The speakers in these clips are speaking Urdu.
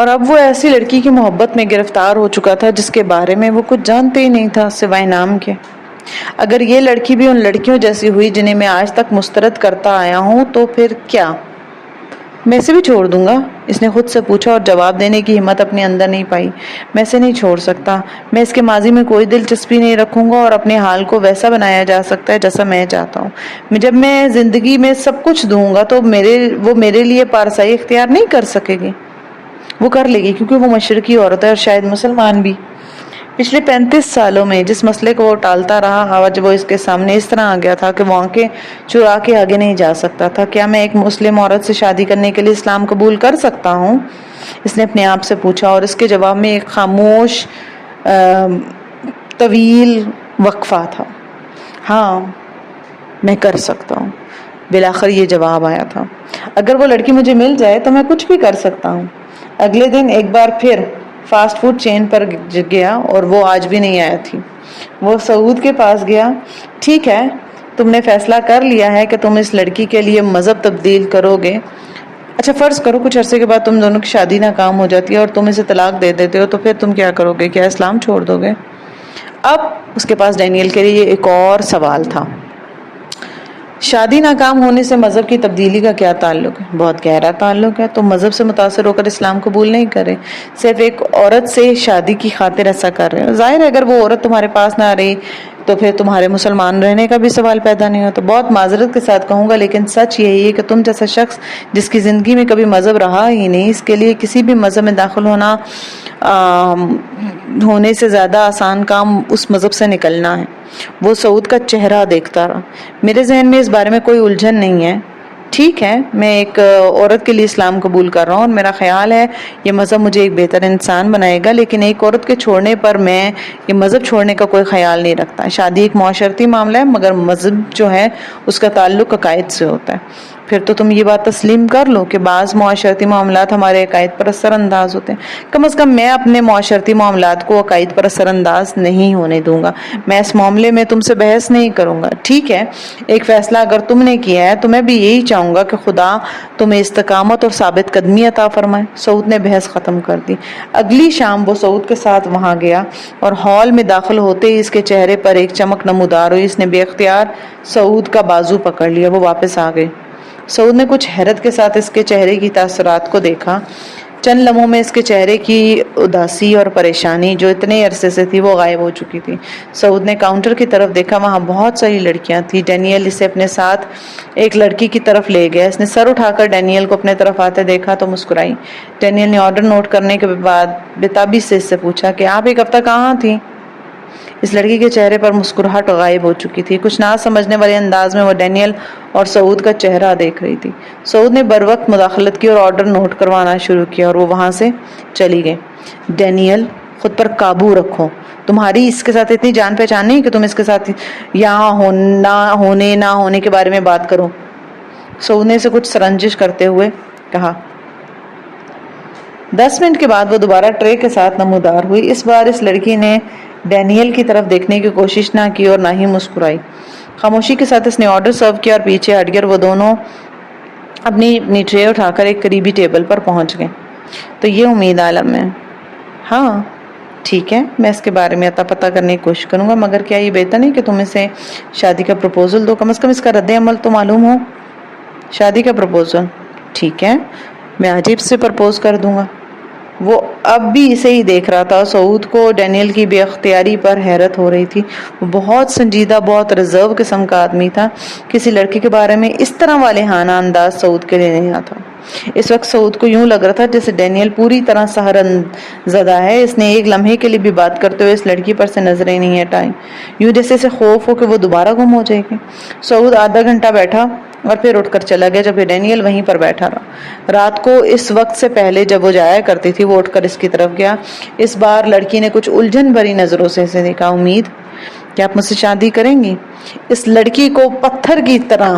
اور اب وہ ایسی لڑکی کی محبت میں گرفتار ہو چکا تھا جس کے بارے میں وہ کچھ جانتے ہی نہیں تھا سوائے نام کے۔ اگر یہ لڑکی بھی ان لڑکیوں جیسی ہوئی جنہیں میں آج تک مسترد کرتا آیا ہوں تو پھر کیا؟ میں اسے بھی چھوڑ دوں گا؟ اس نے خود سے پوچھا اور جواب دینے کی ہمت اپنے اندر نہیں پائی۔ میں اسے نہیں چھوڑ سکتا۔ میں اس کے ماضی میں کوئی دلچسپی نہیں رکھوں گا اور اپنے حال کو ویسا بنایا جا سکتا ہے جیسا میں چاہتا ہوں۔ جب میں زندگی میں سب کچھ دوں گا تو وہ میرے لیے پارسائی اختیار نہیں کر سکے گی۔ وہ کر لے گی کیونکہ وہ مشرقی عورت ہے اور شاید مسلمان بھی۔ پچھلے 35 سالوں میں جس مسئلے کو وہ ٹالتا رہا، آج وہ اس کے سامنے اس طرح آ گیا تھا کہ وہ آنکھیں چرا کے آگے نہیں جا سکتا تھا۔ کیا میں ایک مسلم عورت سے شادی کرنے کے لیے اسلام قبول کر سکتا ہوں؟ اس نے اپنے آپ سے پوچھا، اور اس کے جواب میں ایک خاموش طویل وقفہ تھا۔ ہاں، میں کر سکتا ہوں۔ بالآخر یہ جواب آیا تھا۔ اگر وہ لڑکی مجھے مل جائے تو میں کچھ بھی کر سکتا ہوں۔ اگلے دن ایک بار پھر فاسٹ فوڈ چین پر گیا اور وہ آج بھی نہیں آیا تھی۔ وہ سعود کے پاس گیا۔ ٹھیک ہے، تم نے فیصلہ کر لیا ہے کہ تم اس لڑکی کے لیے مذہب تبدیل کرو گے۔ اچھا فرض کرو کچھ عرصے کے بعد تم دونوں کی شادی ناکام ہو جاتی ہے اور تم اسے طلاق دے دیتے ہو، تو پھر تم کیا کرو گے؟ کیا اسلام چھوڑ دو گے؟ اب اس کے پاس ڈینیل کے لیے ایک اور سوال تھا۔ شادی ناکام ہونے سے مذہب کی تبدیلی کا کیا تعلق ہے؟ بہت گہرا تعلق ہے۔ تم مذہب سے متاثر ہو کر اسلام قبول نہیں کرے، صرف ایک عورت سے شادی کی خاطر ایسا کر رہے ہو۔ ظاہر ہے اگر وہ عورت تمہارے پاس نہ رہی تو پھر تمہارے مسلمان رہنے کا بھی سوال پیدا نہیں ہوتا۔ بہت معذرت کے ساتھ کہوں گا لیکن سچ یہی ہے کہ تم جیسا شخص جس کی زندگی میں کبھی مذہب رہا ہی نہیں، اس کے لیے کسی بھی مذہب میں داخل ہونے سے زیادہ آسان کام اس مذہب سے نکلنا ہے۔ وہ سعود کا چہرہ دیکھتا رہا۔ میرے ذہن میں اس بارے میں کوئی الجھن نہیں ہے۔ ٹھیک ہے، میں ایک عورت کے لیے اسلام قبول کر رہا ہوں اور میرا خیال ہے یہ مذہب مجھے ایک بہتر انسان بنائے گا، لیکن ایک عورت کے چھوڑنے پر میں یہ مذہب چھوڑنے کا کوئی خیال نہیں رکھتا۔ شادی ایک معاشرتی معاملہ ہے، مگر مذہب جو ہے اس کا تعلق عقائد سے ہوتا ہے۔ پھر تو تم یہ بات تسلیم کر لو کہ بعض معاشرتی معاملات ہمارے عقائد پر اثر انداز ہوتے ہیں۔ کم از کم میں اپنے معاشرتی معاملات کو عقائد پر اثر انداز نہیں ہونے دوں گا۔ میں اس معاملے میں تم سے بحث نہیں کروں گا۔ ٹھیک ہے، ایک فیصلہ اگر تم نے کیا ہے تو میں بھی یہی چاہوں گا کہ خدا تمہیں استقامت اور ثابت قدمی عطا فرمائے۔ سعود نے بحث ختم کر دی۔ اگلی شام وہ سعود کے ساتھ وہاں گیا اور ہال میں داخل ہوتے ہی اس کے چہرے پر ایک چمک نمودار ہوئی۔ اس نے بے اختیار سعود کا بازو پکڑ لیا۔ وہ واپس آ گئے۔ سعود نے کچھ حیرت کے ساتھ اس کے چہرے کی تاثرات کو دیکھا۔ چند لمحوں میں اس کے چہرے کی اداسی اور پریشانی جو اتنے عرصے سے تھی وہ غائب ہو چکی تھی۔ سعود نے کاؤنٹر کی طرف دیکھا، وہاں بہت ساری لڑکیاں تھیں۔ ڈینیل اسے اپنے ساتھ ایک لڑکی کی طرف لے گیا۔ اس نے سر اٹھا کر ڈینیل کو اپنے طرف آتے دیکھا تو مسکرائی۔ ڈینیل نے آرڈر نوٹ کرنے کے بعد بےتابی سے اس سے پوچھا کہ آپ ایک ہفتہ کہاں تھی؟ اس لڑکی کے چہرے پر مسکراہٹ غائب ہو چکی تھی۔ کچھ نہ سمجھنے والے انداز میں وہ ڈینیل اور سعود کا چہرہ دیکھ رہی تھی۔ سعود نے بروقت مداخلت کی اور آرڈر نوٹ کروانا شروع کیا اور وہ وہاں سے چلی گئی۔ ڈینیل، خود پر قابو رکھو۔ تمہاری اس کے ساتھ اتنی جان پہچان نہیں کہ تم اس کے ساتھ یہاں نہ ہونے کے بارے میں بات کرو، سعود نے اسے کچھ سرنجش کرتے ہوئے کہا۔ 10 منٹ کے بعد وہ دوبارہ ٹرے کے ساتھ نمودار ہوئی۔ اس بار اس لڑکی نے ڈینیل کی طرف دیکھنے کی کوشش نہ کی اور نہ ہی مسکرائی۔ خاموشی کے ساتھ اس نے آرڈر سرو کیا اور پیچھے ہٹ گیا اور وہ دونوں اپنی ٹرے اٹھا کر ایک قریبی ٹیبل پر پہنچ گئے۔ تو یہ امید عالم ہے۔ ہاں ٹھیک ہے، میں اس کے بارے میں اتا پتہ کرنے کی کوشش کروں گا، مگر کیا یہ بہتر نہیں کہ تم اسے شادی کا پروپوزل دو؟ کم از کم اس کا رد عمل تو معلوم ہو۔ شادی کا پروپوزل؟ ٹھیک ہے، میں آج ہی سے پرپوز کر دوں گا۔ وہ اب بھی اسے ہی دیکھ رہا تھا۔ سعود کو ڈینیل کی بے اختیاری پر حیرت ہو رہی تھی۔ وہ بہت سنجیدہ، بہت ریزرو قسم کا آدمی تھا۔ کسی لڑکی کے بارے میں اس طرح والہانہ انداز سعود کے لیے نہیں آتا۔ اس وقت سعود کو یوں لگ رہا تھا جیسے ڈینیل پوری طرح سحر زدہ ہے۔ اس نے ایک لمحے کے لیے بھی بات کرتے ہوئے اس لڑکی پر سے نظریں نہیں ہٹائیں، یوں جیسے اسے خوف ہو کہ وہ دوبارہ گم ہو جائے گی۔ سعود آدھا گھنٹہ بیٹھا اور پھر اٹھ کر چلا گیا، جبکہ ڈینیل وہیں پر بیٹھا رہا۔ رات کو اس وقت سے پہلے جب وہ جایا کرتی تھی وہ اٹھ کر اس کی طرف گیا۔ اس بار لڑکی نے کچھ الجھن بھری نظروں سے اسے دیکھا۔ امید کہ آپ مجھ سے شادی کریں گی؟ اس لڑکی کو پتھر کی طرح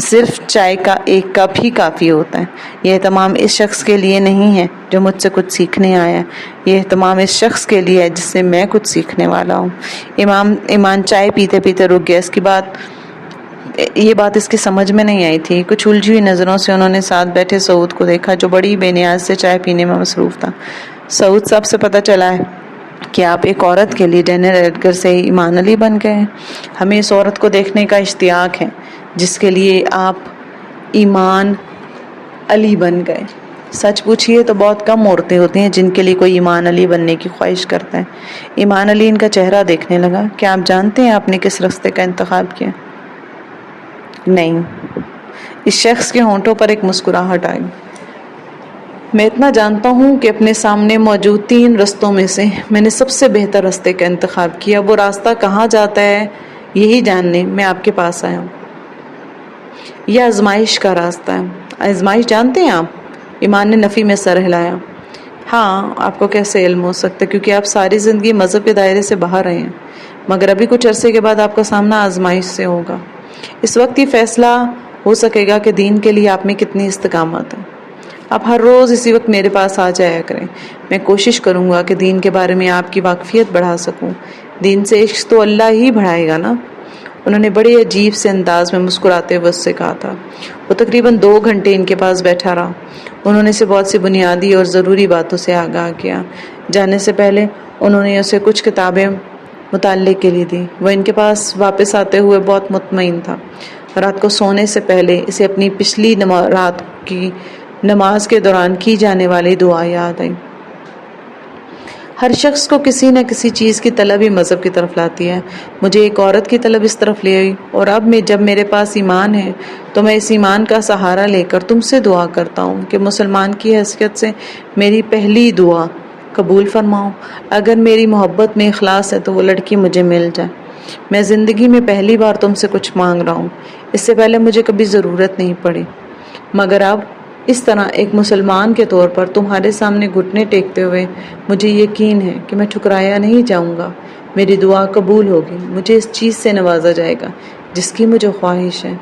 صرف چائے کا ایک کپ ہی کافی ہوتا ہے۔ یہ اہتمام اس شخص کے لیے نہیں ہے جو مجھ سے کچھ سیکھنے آیا، یہ اہتمام اس شخص کے لیے ہے جس سے میں کچھ سیکھنے والا ہوں۔ ایمان چائے پیتے پیتے رک گیا۔ یہ بات اس کی سمجھ میں نہیں آئی تھی۔ کچھ الجھی ہوئی نظروں سے انہوں نے ساتھ بیٹھے سعود کو دیکھا جو بڑی بے نیاز سے چائے پینے میں مصروف تھا۔ سعود صاحب سے پتہ چلا ہے کہ آپ ایک عورت کے لیے ڈینر ایڈگر سے ایمان علی بن گئے ہیں۔ ہمیں اس عورت کو دیکھنے کا اشتیاق ہے جس کے لیے آپ ایمان علی بن گئے۔ سچ پوچھیے تو بہت کم عورتیں ہوتی ہیں جن کے لیے کوئی ایمان علی بننے کی خواہش کرتا ہے۔ ایمان علی ان کا چہرہ دیکھنے لگا۔ کیا آپ جانتے ہیں آپ نے کس راستے کا انتخاب کیا؟ نہیں۔ اس شخص کے ہونٹوں پر ایک مسکراہٹ آئی۔ میں اتنا جانتا ہوں کہ اپنے سامنے موجود 3 رستوں میں سے میں نے سب سے بہتر راستے کا انتخاب کیا۔ وہ راستہ کہاں جاتا ہے یہی جاننے میں آپ کے پاس آیا ہوں۔ یہ آزمائش کا راستہ ہے۔ آزمائش جانتے ہیں آپ؟ ایمان نے نفی میں سر ہلایا۔ ہاں، آپ کو کیسے علم ہو سکتا ہے کیونکہ آپ ساری زندگی مذہب کے دائرے سے باہر رہے ہیں، مگر ابھی کچھ عرصے کے بعد آپ کا سامنا آزمائش سے ہوگا۔ اس وقت یہ فیصلہ ہو سکے گا کہ دین کے لیے آپ میں کتنی استقامت ہے۔ آپ ہر روز اسی وقت میرے پاس آ جایا کریں۔ میں کوشش کروں گا کہ دین کے بارے میں آپ کی واقفیت بڑھا سکوں۔ دین سے عشق تو اللہ ہی بڑھائے گا نا؟ انہوں نے بڑے عجیب سے انداز میں مسکراتے ہوئے اس سے کہا تھا۔ وہ تقریباً 2 گھنٹے ان کے پاس بیٹھا رہا۔ انہوں نے اسے بہت سی بنیادی اور ضروری باتوں سے آگاہ کیا۔ جانے سے پہلے انہوں نے اسے کچھ کتابیں مطالعے کے لیے دی۔ وہ ان کے پاس واپس آتے ہوئے بہت مطمئن تھا۔ رات کو سونے سے پہلے اسے اپنی پچھلی رات کی نماز کے دوران کی جانے والی دعا یاد آئی۔ ہر شخص کو کسی نہ کسی چیز کی طلب ہی مذہب کی طرف لاتی ہے۔ مجھے ایک عورت کی طلب اس طرف لے آئی، اور اب جب میرے پاس ایمان ہے تو میں اس ایمان کا سہارا لے کر تم سے دعا کرتا ہوں کہ مسلمان کی حیثیت سے میری پہلی دعا قبول فرماؤ۔ اگر میری محبت میں اخلاص ہے تو وہ لڑکی مجھے مل جائے۔ میں زندگی میں پہلی بار تم سے کچھ مانگ رہا ہوں۔ اس سے پہلے مجھے کبھی ضرورت نہیں پڑی، مگر اب اس طرح ایک مسلمان کے طور پر تمہارے سامنے گھٹنے ٹیکتے ہوئے مجھے یقین ہے کہ میں ٹھکرایا نہیں جاؤں گا۔ میری دعا قبول ہوگی، مجھے اس چیز سے نوازا جائے گا جس کی مجھے خواہش ہے۔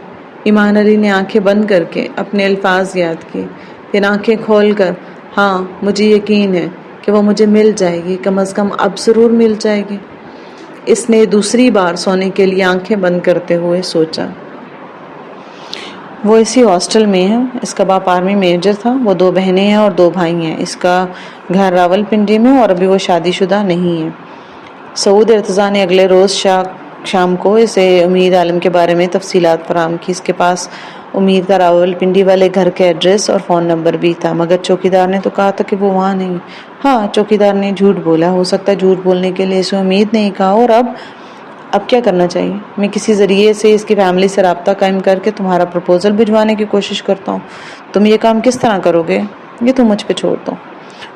ایمان علی نے آنکھیں بند کر کے اپنے الفاظ یاد کیے، پھر آنکھیں کھول کر، ہاں مجھے یقین ہے کہ وہ مجھے مل جائے گی، کم از کم اب ضرور مل جائے گی۔ اس نے دوسری بار سونے کے لیے آنکھیں بند کرتے ہوئے سوچا۔ وہ اسی ہاسٹل میں ہے۔ اس کا باپ آرمی میجر تھا۔ وہ 2 بہنیں ہیں اور 2 بھائی ہیں۔ اس کا گھر راول پنڈی میں، اور ابھی وہ شادی شدہ نہیں ہے۔ سعود ارتضیٰ نے اگلے روز شام کو اسے امید عالم کے بارے میں تفصیلات فراہم کی۔ اس کے پاس امید کا راول پنڈی والے گھر کا ایڈریس اور فون نمبر بھی تھا، مگر چوکیدار نے تو کہا تھا کہ وہ وہاں نہیں۔ ہاں، چوکیدار نے جھوٹ بولا۔ ہو سکتا ہے جھوٹ بولنے کے لیے اسے امید نہیں کہا۔ اور اب کیا کرنا چاہیے؟ میں کسی ذریعے سے اس کی فیملی سے رابطہ قائم کر کے تمہارا پروپوزل بھجوانے کی کوشش کرتا ہوں۔ تم یہ کام کس طرح کرو گے یہ تو مجھ پہ چھوڑ دو۔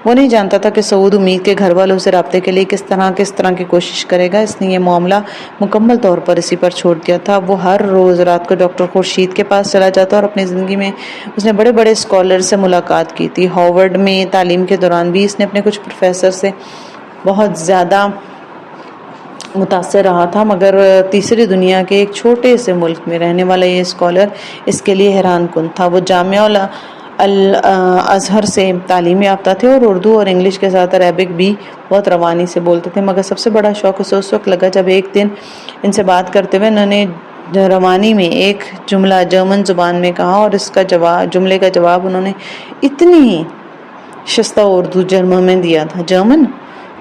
وہ نہیں جانتا تھا کہ سعود امید کے گھر والوں سے رابطے کے لیے کس طرح کی کوشش کرے گا۔ اس نے یہ معاملہ مکمل طور پر اسی پر چھوڑ دیا تھا۔ وہ ہر روز رات کو ڈاکٹر خورشید کے پاس چلا جاتا، اور اپنی زندگی میں اس نے بڑے بڑے اسکالر سے ملاقات کی تھی۔ ہارورڈ میں تعلیم کے دوران بھی اس نے اپنے کچھ پروفیسر سے بہت زیادہ متاثر رہا تھا، مگر تیسری دنیا کے ایک چھوٹے سے ملک میں رہنے والا یہ اسکالر اس کے لیے حیران کن تھا۔ وہ جامعہ الازہر سے تعلیم یافتہ تھے اور اردو اور انگلش کے ساتھ عربک بھی بہت روانی سے بولتے تھے، مگر سب سے بڑا شوق اسے اس وقت لگا جب ایک دن ان سے بات کرتے ہوئے انہوں نے روانی میں ایک جملہ جرمن زبان میں کہا، اور اس کا جملے کا جواب انہوں نے اتنی شستہ اردو جرمن میں دیا تھا۔ جرمن؟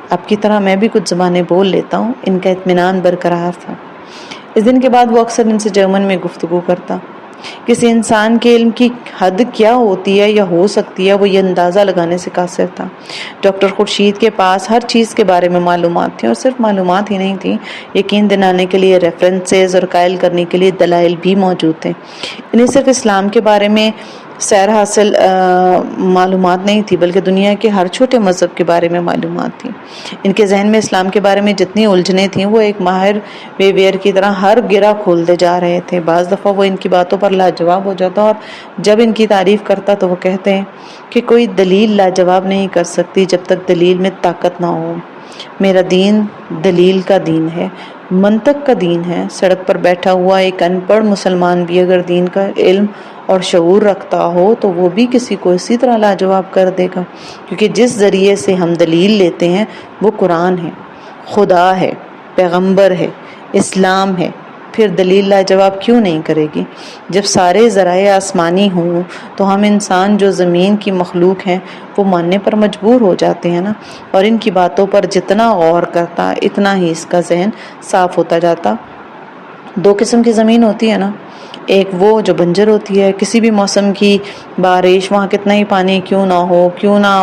اب کی طرح میں بھی کچھ زبانیں بول لیتا ہوں۔ ان کا اطمینان برقرار تھا۔ اس دن کے بعد وہ اکثر ان سے جرمن میں گفتگو کرتا۔ کسی انسان کے علم کی حد کیا ہوتی ہے یا ہو سکتی ہے وہ یہ اندازہ لگانے سے قاصر تھا۔ ڈاکٹر خورشید کے پاس ہر چیز کے بارے میں معلومات تھی، اور صرف معلومات ہی نہیں تھی، یقین دلانے کے لیے ریفرنسز اور قائل کرنے کے لیے دلائل بھی موجود تھے۔ انہیں صرف اسلام کے بارے میں سیر حاصل معلومات نہیں تھی، بلکہ دنیا کے ہر چھوٹے مذہب کے بارے میں معلومات تھی۔ ان کے ذہن میں اسلام کے بارے میں جتنی الجھنیں تھیں وہ ایک ماہر ویویئر کی طرح ہر گرہ کھولتے جا رہے تھے۔ بعض دفعہ وہ ان کی باتوں پر لاجواب ہو جاتا، اور جب ان کی تعریف کرتا تو وہ کہتے ہیں کہ کوئی دلیل لاجواب نہیں کر سکتی جب تک دلیل میں طاقت نہ ہو۔ میرا دین دلیل کا دین ہے۔ منطق کا دین ہے۔ سڑک پر بیٹھا ہوا ایک ان پڑھ مسلمان بھی اگر دین کا علم اور شعور رکھتا ہو تو وہ بھی کسی کو اسی طرح لاجواب کر دے گا، کیونکہ جس ذریعے سے ہم دلیل لیتے ہیں وہ قرآن ہے، خدا ہے، پیغمبر ہے، اسلام ہے، پھر دلیل لاجواب کیوں نہیں کرے گی؟ جب سارے ذرائع آسمانی ہوں تو ہم انسان جو زمین کی مخلوق ہیں وہ ماننے پر مجبور ہو جاتے ہیں نا، اور ان کی باتوں پر جتنا غور کرتا اتنا ہی اس کا ذہن صاف ہوتا جاتا۔ دو قسم کی زمین ہوتی ہے نا، ایک وہ جو بنجر ہوتی ہے، کسی بھی موسم کی بارش وہاں کتنا ہی پانی کیوں نہ ہو، کیوں نہ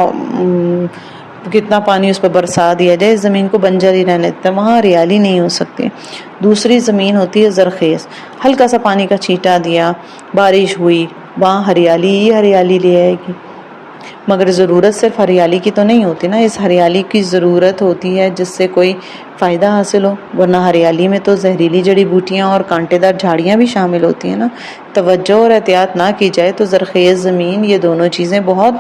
کتنا پانی اس پہ برسا دیا جائے، زمین کو بنجر ہی رہنے دیتا ہے، وہاں ہریالی نہیں ہو سکتی۔ دوسری زمین ہوتی ہے زرخیز، ہلکا سا پانی کا چھینٹا دیا، بارش ہوئی، وہاں ہریالی ہی ہریالی لے آئے گی۔ مگر ضرورت صرف ہریالی کی تو نہیں ہوتی نا، اس ہریالی کی ضرورت ہوتی ہے جس سے کوئی فائدہ حاصل ہو، ورنہ ہریالی میں تو زہریلی جڑی بوٹیاں اور کانٹے دار جھاڑیاں بھی شامل ہوتی ہیں نا۔ توجہ اور احتیاط نہ کی جائے تو زرخیز زمین، یہ دونوں چیزیں بہت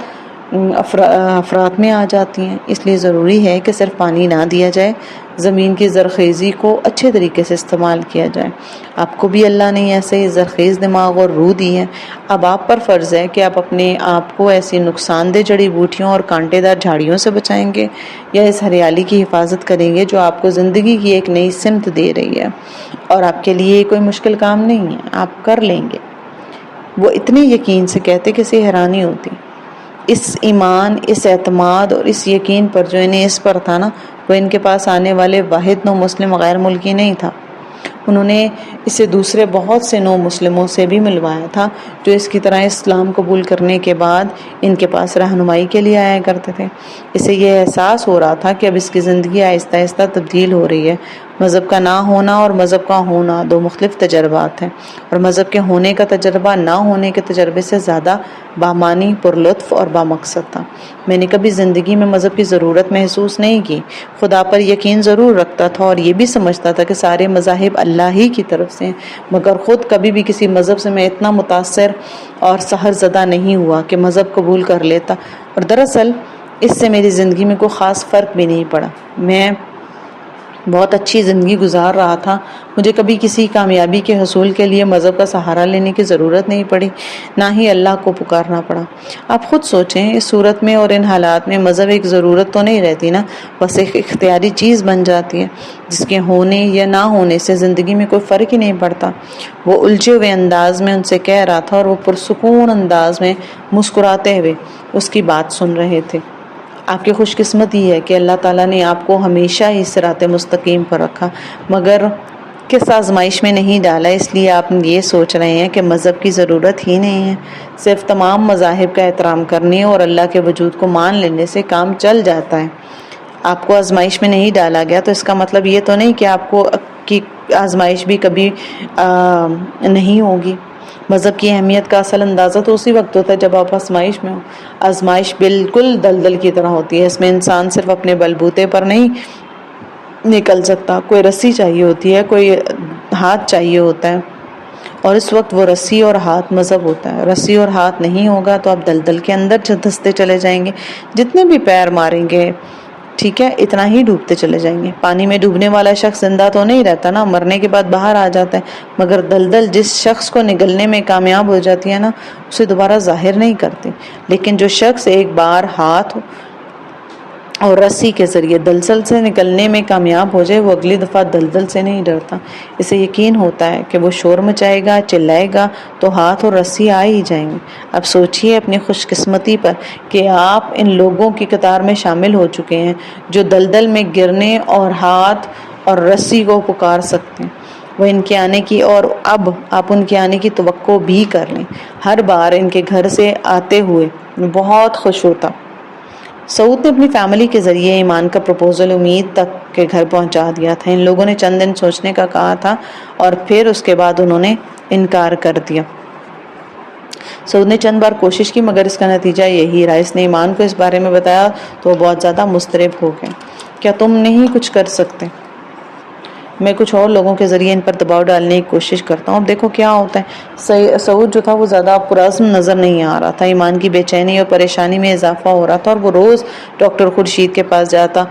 افراد میں آ جاتی ہیں۔ اس لیے ضروری ہے کہ صرف پانی نہ دیا جائے، زمین کی زرخیزی کو اچھے طریقے سے استعمال کیا جائے۔ آپ کو بھی اللہ نے ایسے ہی زرخیز دماغ اور روح دی ہے، اب آپ پر فرض ہے کہ آپ اپنے آپ کو ایسی نقصان دہ جڑی بوٹیوں اور کانٹے دار جھاڑیوں سے بچائیں گے یا اس ہریالی کی حفاظت کریں گے جو آپ کو زندگی کی ایک نئی سمت دے رہی ہے، اور آپ کے لیے کوئی مشکل کام نہیں ہے، آپ کر لیں گے۔ وہ اتنے یقین سے کہتے کہ اسے حیرانی ہوتی۔ اس ایمان، اس اعتماد اور اس یقین پر جو انہیں اس پر تھا نا، وہ ان کے پاس آنے والے واحد نو مسلم غیر ملکی نہیں تھا، انہوں نے اسے دوسرے بہت سے نو مسلموں سے بھی ملوایا تھا جو اس کی طرح اسلام قبول کرنے کے بعد ان کے پاس رہنمائی کے لیے آیا کرتے تھے۔ اسے یہ احساس ہو رہا تھا کہ اب اس کی زندگی آہستہ آہستہ تبدیل ہو رہی ہے۔ مذہب کا نہ ہونا اور مذہب کا ہونا دو مختلف تجربات ہیں، اور مذہب کے ہونے کا تجربہ نہ ہونے کے تجربے سے زیادہ بامعنی، پرلطف اور بامقصد تھا۔ میں نے کبھی زندگی میں مذہب کی ضرورت محسوس نہیں کی، خدا پر یقین ضرور رکھتا تھا اور یہ بھی سمجھتا تھا کہ سارے مذاہب اللہ ہی کی طرف سے ہیں، مگر خود کبھی بھی کسی مذہب سے میں اتنا متاثر اور سحر زدہ نہیں ہوا کہ مذہب قبول کر لیتا، اور دراصل اس سے میری زندگی میں کوئی خاص فرق بھی نہیں پڑا۔ میں بہت اچھی زندگی گزار رہا تھا، مجھے کبھی کسی کامیابی کے حصول کے لیے مذہب کا سہارا لینے کی ضرورت نہیں پڑی، نہ ہی اللہ کو پکارنا پڑا۔ آپ خود سوچیں، اس صورت میں اور ان حالات میں مذہب ایک ضرورت تو نہیں رہتی نا، بس ایک اختیاری چیز بن جاتی ہے جس کے ہونے یا نہ ہونے سے زندگی میں کوئی فرق ہی نہیں پڑتا۔ وہ الجھے ہوئے انداز میں ان سے کہہ رہا تھا اور وہ پرسکون انداز میں مسکراتے ہوئے اس کی بات سن رہے تھے۔ آپ کی خوش قسمتی ہے کہ اللہ تعالیٰ نے آپ کو ہمیشہ ہی صراط مستقیم پر رکھا، مگر کس آزمائش میں نہیں ڈالا، اس لیے آپ یہ سوچ رہے ہیں کہ مذہب کی ضرورت ہی نہیں ہے۔ صرف تمام مذاہب کا احترام کرنے اور اللہ کے وجود کو مان لینے سے کام چل جاتا ہے۔ آپ کو آزمائش میں نہیں ڈالا گیا تو اس کا مطلب یہ تو نہیں کہ آپ کو کی آزمائش بھی کبھی نہیں ہوگی۔ مذہب کی اہمیت کا اصل اندازہ تو اسی وقت ہوتا ہے جب آپ آزمائش میں ہو۔ آزمائش بالکل دلدل کی طرح ہوتی ہے، اس میں انسان صرف اپنے بلبوتے پر نہیں نکل سکتا، کوئی رسی چاہیے ہوتی ہے، کوئی ہاتھ چاہیے ہوتا ہے، اور اس وقت وہ رسی اور ہاتھ مذہب ہوتا ہے۔ رسی اور ہاتھ نہیں ہوگا تو آپ دلدل کے اندر دھستے چلے جائیں گے، جتنے بھی پیر ماریں گے ٹھیک ہے اتنا ہی ڈوبتے چلے جائیں گے۔ پانی میں ڈوبنے والا شخص زندہ تو نہیں رہتا نا، مرنے کے بعد باہر آ جاتا ہے، مگر دلدل جس شخص کو نگلنے میں کامیاب ہو جاتی ہے نا، اسے دوبارہ ظاہر نہیں کرتے۔ لیکن جو شخص ایک بار ہاتھ اور رسی کے ذریعے دلدل سے نکلنے میں کامیاب ہو جائے وہ اگلی دفعہ دلدل سے نہیں ڈرتا، اسے یقین ہوتا ہے کہ وہ شور مچائے گا، چلائے گا تو ہاتھ اور رسی آ ہی جائیں گے۔ اب سوچئے اپنی خوش قسمتی پر کہ آپ ان لوگوں کی قطار میں شامل ہو چکے ہیں جو دلدل میں گرنے اور ہاتھ اور رسی کو پکار سکتے ہیں۔ وہ ان کے آنے کی، اور اب آپ ان کے آنے کی توقع بھی کر لیں۔ ہر بار ان کے گھر سے آتے ہوئے بہت خوش ہوتا۔ سعود نے اپنی فیملی کے ذریعے ایمان کا پروپوزل امید تک کے گھر پہنچا دیا تھا۔ ان لوگوں نے چند دن سوچنے کا کہا تھا اور پھر اس کے بعد انہوں نے انکار کر دیا۔ سعود نے چند بار کوشش کی مگر اس کا نتیجہ یہی رہا۔ اس نے ایمان کو اس بارے میں بتایا تو وہ بہت زیادہ مضطرب ہو گئے۔ کیا تم نہیں کچھ کر سکتے؟ میں کچھ اور لوگوں کے ذریعے ان پر دباؤ ڈالنے کی کوشش کرتا ہوں. اب دیکھو کیا ہوتا ہے. سعود جو تھا وہ زیادہ پرعزم نظر نہیں آ رہا تھا. ایمان کی بے چینی اور پریشانی میں اضافہ ہو رہا تھا اور وہ روز ڈاکٹر خورشید کے پاس جاتا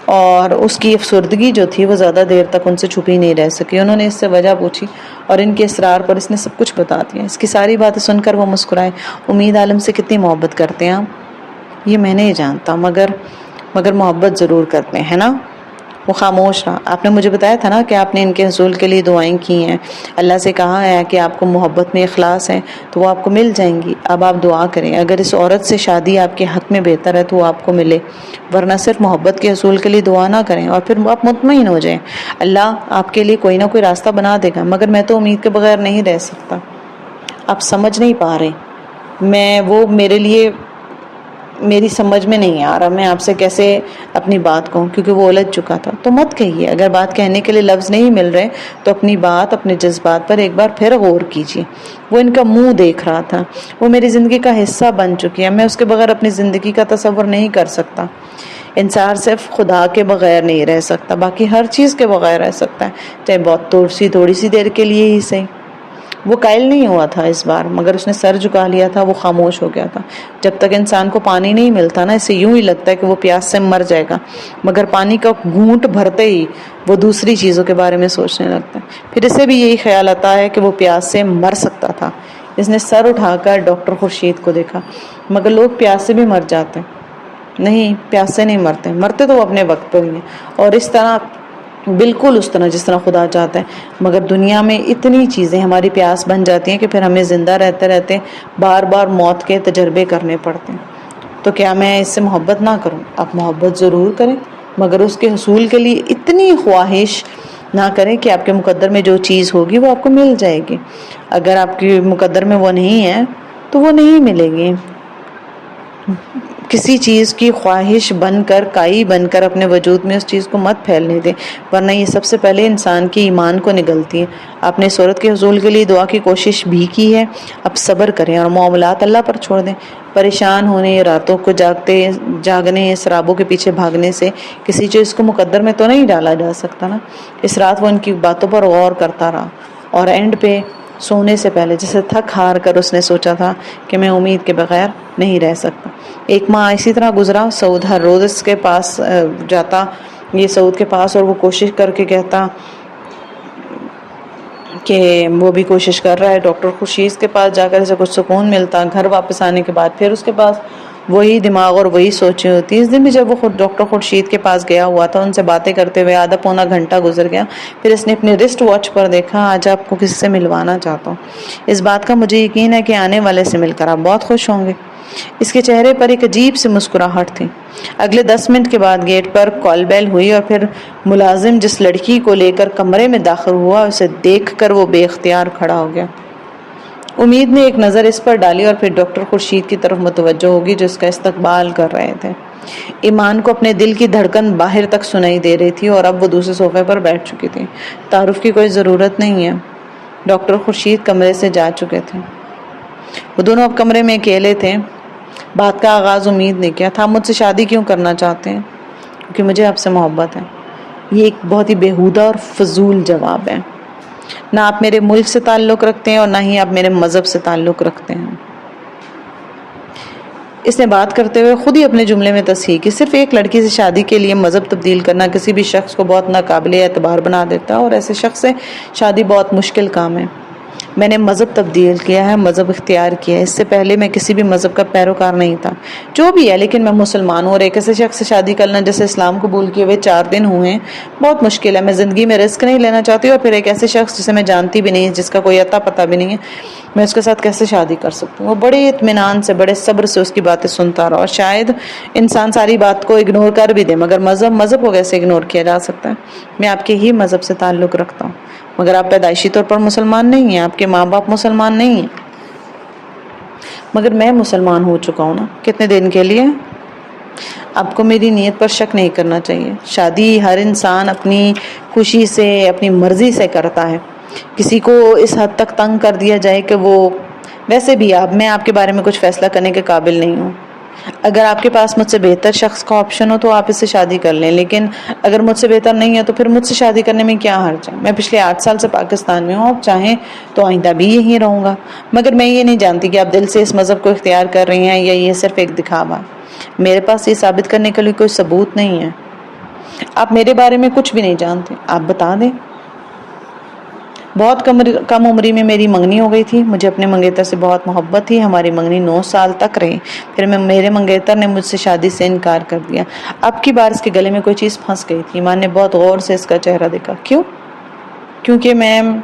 اور اس کی افسردگی جو تھی وہ زیادہ دیر تک ان سے چھپی نہیں رہ سکی. انہوں نے اس سے وجہ پوچھی اور ان کے اصرار پر اس نے سب کچھ بتا دیا. اس کی ساری باتیں سن کر وہ مسکرائے. امید عالم سے کتنی محبت کرتے ہیں آپ؟ یہ میں نہیں جانتا، مگر محبت ضرور کرتے ہیں نا. وہ خاموش رہا. آپ نے مجھے بتایا تھا نا کہ آپ نے ان کے حصول کے لیے دعائیں کی ہیں، اللہ سے کہا ہے کہ آپ کو محبت میں اخلاص ہے تو وہ آپ کو مل جائیں گی. اب آپ دعا کریں اگر اس عورت سے شادی آپ کے حق میں بہتر ہے تو وہ آپ کو ملے، ورنہ صرف محبت کے حصول کے لیے دعا نہ کریں اور پھر آپ مطمئن ہو جائیں. اللہ آپ کے لیے کوئی نہ کوئی راستہ بنا دے گا. مگر میں تو امید کے بغیر نہیں رہ سکتا. آپ سمجھ نہیں پا رہے. وہ میری سمجھ میں نہیں آ رہا میں آپ سے کیسے اپنی بات کہوں، کیونکہ وہ الجھ چکا تھا. تو مت کہیے. اگر بات کہنے کے لیے لفظ نہیں مل رہے تو اپنی بات، اپنے جذبات پر ایک بار پھر غور کیجیے. وہ ان کا منہ دیکھ رہا تھا. وہ میری زندگی کا حصہ بن چکی ہے. میں اس کے بغیر اپنی زندگی کا تصور نہیں کر سکتا. انسان صرف خدا کے بغیر نہیں رہ سکتا، باقی ہر چیز کے بغیر رہ سکتا ہے، چاہے بہت تھوڑی سی دیر کے لیے ہی صحیح. وہ قائل نہیں ہوا تھا اس بار، مگر اس نے سر جھکا لیا تھا. وہ خاموش ہو گیا تھا. جب تک انسان کو پانی نہیں ملتا نا، اسے یوں ہی لگتا ہے کہ وہ پیاس سے مر جائے گا، مگر پانی کا گھونٹ بھرتے ہی وہ دوسری چیزوں کے بارے میں سوچنے لگتا ہے. پھر اسے بھی یہی خیال آتا ہے کہ وہ پیاس سے مر سکتا تھا. اس نے سر اٹھا کر ڈاکٹر خورشید کو دیکھا. مگر لوگ پیاس سے بھی مر جاتے ہیں. نہیں، پیاس سے نہیں مرتے تو وہ اپنے وقت پر ہی ہیں، اور اس طرح، بالکل اس طرح جس طرح خدا چاہتا ہے. مگر دنیا میں اتنی چیزیں ہماری پیاس بن جاتی ہیں کہ پھر ہمیں زندہ رہتے بار بار موت کے تجربے کرنے پڑتے ہیں. تو کیا میں اس سے محبت نہ کروں؟ آپ محبت ضرور کریں، مگر اس کے حصول کے لیے اتنی خواہش نہ کریں کہ آپ کے مقدر میں جو چیز ہوگی وہ آپ کو مل جائے گی. اگر آپ کے مقدر میں وہ نہیں ہے تو وہ نہیں ملے گی. کسی چیز کی خواہش بن کر، کائی بن کر اپنے وجود میں اس چیز کو مت پھیلنے دیں، ورنہ یہ سب سے پہلے انسان کے ایمان کو نگلتی ہے. آپ نے اس عورت کے حصول کے لیے دعا کی کوشش بھی کی ہے. اب صبر کریں اور معاملات اللہ پر چھوڑ دیں. پریشان ہونے، راتوں کو جاگنے، اس رابوں کے پیچھے بھاگنے سے کسی چیز کو مقدر میں تو نہیں ڈالا جا سکتا نا. اس رات وہ ان کی باتوں پر غور کرتا رہا اور اینڈ پہ سونے سے پہلے جسے تھک ہار کر اس نے سوچا تھا کہ میں امید کے بغیر نہیں رہ سکتا. 1 ماہ اسی طرح گزرا. سعود ہر روز اس کے پاس جاتا، یہ سعود کے پاس، اور وہ کوشش کر کے کہتا کہ وہ بھی کوشش کر رہا ہے. ڈاکٹر خورشید کے پاس جا کر اسے کچھ سکون ملتا. گھر واپس آنے کے بعد پھر اس کے پاس وہی دماغ اور وہی سوچیں ہوتی. اس دن بھی جب وہ خود ڈاکٹر خورشید کے پاس گیا ہوا تھا، ان سے باتیں کرتے ہوئے آدھا پونا گھنٹہ گزر گیا. پھر اس نے اپنے رسٹ واچ پر دیکھا. آج آپ کو کسی سے ملوانا چاہتا ہوں. اس بات کا مجھے یقین ہے کہ آنے والے سے مل کر آپ بہت خوش ہوں گے. اس کے چہرے پر ایک عجیب سی مسکراہٹ تھی. اگلے 10 منٹ کے بعد گیٹ پر کال بیل ہوئی اور پھر ملازم جس لڑکی کو لے کر کمرے میں داخل ہوا، اسے دیکھ کر وہ بے اختیار کھڑا ہو گیا. امید نے ایک نظر اس پر ڈالی اور پھر ڈاکٹر خورشید کی طرف متوجہ ہوگی جو اس کا استقبال کر رہے تھے. ایمان کو اپنے دل کی دھڑکن باہر تک سنائی دے رہی تھی اور اب وہ دوسرے صوفے پر بیٹھ چکی تھی. تعارف کی کوئی ضرورت نہیں ہے. ڈاکٹر خورشید کمرے سے جا چکے تھے. وہ دونوں اب کمرے میں اکیلے تھے. بات کا آغاز امید نے کیا تھا. مجھ سے شادی کیوں کرنا چاہتے ہیں؟ کیونکہ مجھے آپ سے محبت ہے. یہ ایک بہت ہی بیہودہ اور فضول جواب ہے. نہ آپ میرے ملک سے تعلق رکھتے ہیں اور نہ ہی آپ میرے مذہب سے تعلق رکھتے ہیں. اس نے بات کرتے ہوئے خود ہی اپنے جملے میں تصحیح کی. صرف ایک لڑکی سے شادی کے لیے مذہب تبدیل کرنا کسی بھی شخص کو بہت ناقابل اعتبار بنا دیتا ہے، اور ایسے شخص سے شادی بہت مشکل کام ہے. میں نے مذہب تبدیل کیا ہے، مذہب اختیار کیا ہے. اس سے پہلے میں کسی بھی مذہب کا پیروکار نہیں تھا. جو بھی ہے، لیکن میں مسلمان ہوں، اور ایک ایسے شخص سے شادی کرنا جیسے اسلام قبول کیے ہوئے 4 دن ہوئے ہیں بہت مشکل ہے. میں زندگی میں رسک نہیں لینا چاہتی، اور پھر ایک ایسے شخص جسے میں جانتی بھی نہیں، جس کا کوئی اتا پتہ بھی نہیں ہے، میں اس کے ساتھ کیسے شادی کر سکتی ہوں؟ وہ بڑے اطمینان سے، بڑے صبر سے اس کی باتیں سنتا رہا. اور شاید انسان ساری بات کو اگنور کر بھی دے، مگر مذہب کو کیسے اگنور کیا جا سکتا ہے؟ میں آپ کے ہی مذہب سے تعلق رکھتا ہوں، مگر آپ پیدائشی طور پر مسلمان نہیں ہیں. آپ کے ماں باپ مسلمان نہیں ہیں. مگر میں مسلمان ہو چکا ہوں نا. کتنے دن کے لیے؟ آپ کو میری نیت پر شک نہیں کرنا چاہیے. شادی ہر انسان اپنی خوشی سے، اپنی مرضی سے کرتا ہے. کسی کو اس حد تک تنگ کر دیا جائے کہ وہ، ویسے بھی میں آپ کے بارے میں کچھ فیصلہ کرنے کے قابل نہیں ہوں. اگر آپ کے پاس مجھ سے بہتر شخص کا آپشن ہو تو آپ اس سے شادی کر لیں، لیکن اگر مجھ سے بہتر نہیں ہے تو پھر مجھ سے شادی کرنے میں کیا حرج ہے؟ میں پچھلے 8 سال سے پاکستان میں ہوں، آپ چاہیں تو آئندہ بھی یہیں رہوں گا، مگر میں یہ نہیں جانتی کہ آپ دل سے اس مذہب کو اختیار کر رہی ہیں یا یہ صرف ایک دکھاوا ہے۔ میرے پاس یہ ثابت کرنے کے لیے کوئی ثبوت نہیں ہے۔ آپ میرے بارے میں کچھ بھی نہیں جانتے، آپ بتا دیں۔ بہت کم عمری میں میری منگنی ہو گئی تھی، مجھے اپنے منگیتر سے بہت محبت تھی، ہماری منگنی 9 سال تک رہی، پھر میرے منگیتر نے مجھ سے شادی سے انکار کر دیا۔ اب کی بار اس کے گلے میں کوئی چیز پھنس گئی تھی۔ ایمان نے بہت غور سے اس کا چہرہ دیکھا۔ کیوں؟ کیونکہ میم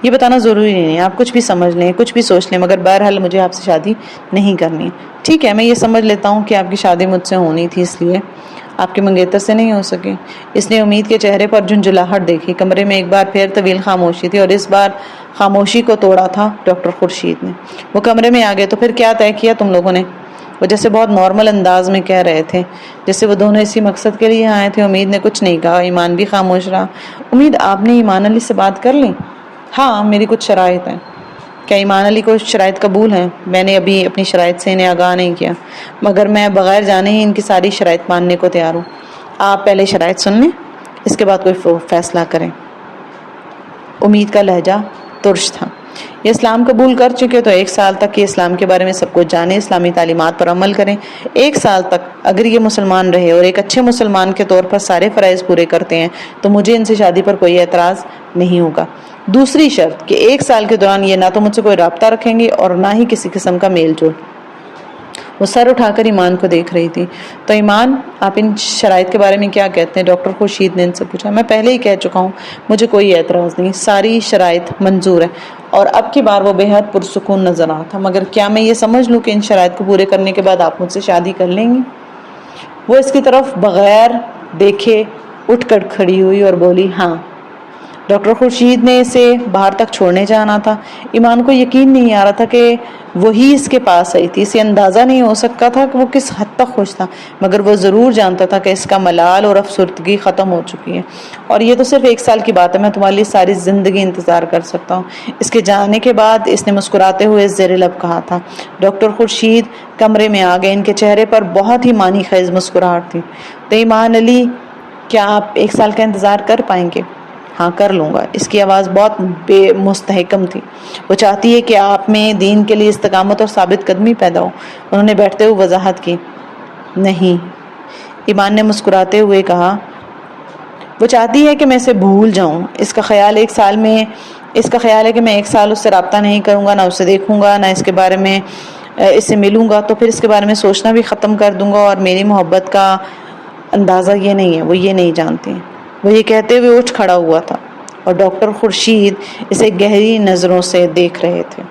یہ بتانا ضروری نہیں ہے، آپ کچھ بھی سمجھ لیں، کچھ بھی سوچ لیں، مگر بہرحال مجھے آپ سے شادی نہیں کرنی۔ ٹھیک ہے، میں یہ سمجھ لیتا ہوں کہ آپ کی شادی مجھ سے ہونی تھی، اس لیے آپ کے منگیتر سے نہیں ہو سکی۔ اس نے امید کے چہرے پر جھنجھلاہٹ دیکھی۔ کمرے میں ایک بار پھر طویل خاموشی تھی، اور اس بار خاموشی کو توڑا تھا ڈاکٹر خورشید نے۔ وہ کمرے میں آ گئے۔ تو پھر کیا طے کیا تم لوگوں نے؟ وہ جیسے بہت نارمل انداز میں کہہ رہے تھے، جیسے وہ دونوں اسی مقصد کے لیے آئے تھے۔ امید نے کچھ نہیں کہا، ایمان بھی خاموش رہا۔ امید، آپ نے ایمان علی سے بات کر لی؟ ہاں، میری کچھ شرائط ہیں۔ کیا ایمان علی کو شرائط قبول ہیں؟ میں نے ابھی اپنی شرائط سے انہیں آگاہ نہیں کیا، مگر میں بغیر جانے ہی ان کی ساری شرائط ماننے کو تیار ہوں۔ آپ پہلے شرائط سن لیں، اس کے بعد کوئی فیصلہ کریں۔ امید کا لہجہ ترش تھا۔ یہ اسلام قبول کر چکے تو 1 سال تک یہ اسلام کے بارے میں سب کچھ جانیں، اسلامی تعلیمات پر عمل کریں۔ 1 سال تک اگر یہ مسلمان رہے اور ایک اچھے مسلمان کے طور پر سارے فرائض پورے کرتے ہیں تو مجھے ان سے شادی پر کوئی اعتراض نہیں ہوگا۔ دوسری شرط کہ 1 سال کے دوران یہ نہ تو مجھ سے کوئی رابطہ رکھیں گے اور نہ ہی کسی قسم کا میل جول۔ وہ سر اٹھا کر ایمان کو دیکھ رہی تھی۔ تو ایمان، آپ ان شرائط کے بارے میں کیا کہتے ہیں؟ ڈاکٹر خورشید نے ان سے پوچھا۔ میں پہلے ہی کہہ چکا ہوں، مجھے کوئی اعتراض نہیں، ساری شرائط منظور ہے۔ اور اب کی بار وہ بے حد پرسکون نظر آتا تھا۔ مگر کیا میں یہ سمجھ لوں کہ ان شرائط کو پورے کرنے کے بعد آپ مجھ سے شادی کر لیں گی؟ وہ اس کی طرف بغیر دیکھے اٹھ کر کھڑی ہوئی اور بولی، ہاں۔ ڈاکٹر خورشید نے اسے باہر تک چھوڑنے جانا تھا۔ ایمان کو یقین نہیں آ رہا تھا کہ وہی اس کے پاس آئی تھی۔ اسے اندازہ نہیں ہو سکتا تھا کہ وہ کس حد تک خوش تھا، مگر وہ ضرور جانتا تھا کہ اس کا ملال اور افسردگی ختم ہو چکی ہے۔ اور یہ تو صرف 1 سال کی بات ہے، میں تمہارے لیے ساری زندگی انتظار کر سکتا ہوں۔ اس کے جانے کے بعد اس نے مسکراتے ہوئے زیر لب کہا تھا۔ ڈاکٹر خورشید کمرے میں آ گئے۔ ان کے چہرے پر بہت ہی معنی خیز مسکراہٹ تھی۔ تو ایمان علی، کیا آپ 1 سال کا انتظار کر پائیں گے؟ ہاں، کر لوں گا۔ اس کی آواز بہت بے مستحکم تھی۔ وہ چاہتی ہے کہ آپ میں دین کے لیے استقامت اور ثابت قدمی پیدا ہو۔ انہوں نے بیٹھتے ہوئے وضاحت کی۔ نہیں، ایمان نے مسکراتے ہوئے کہا، وہ چاہتی ہے کہ میں اسے بھول جاؤں۔ اس کا خیال ہے کہ میں 1 سال اس سے رابطہ نہیں کروں گا، نہ اسے دیکھوں گا، نہ اس کے بارے میں اس سے ملوں گا، تو پھر اس کے بارے میں سوچنا بھی ختم کر دوں گا۔ اور میری محبت کا اندازہ یہ نہیں ہے، وہ یہ نہیں جانتی۔ وہ یہ کہتے ہوئے اٹھ کھڑا ہوا تھا، اور ڈاکٹر خورشید اسے گہری نظروں سے دیکھ رہے تھے۔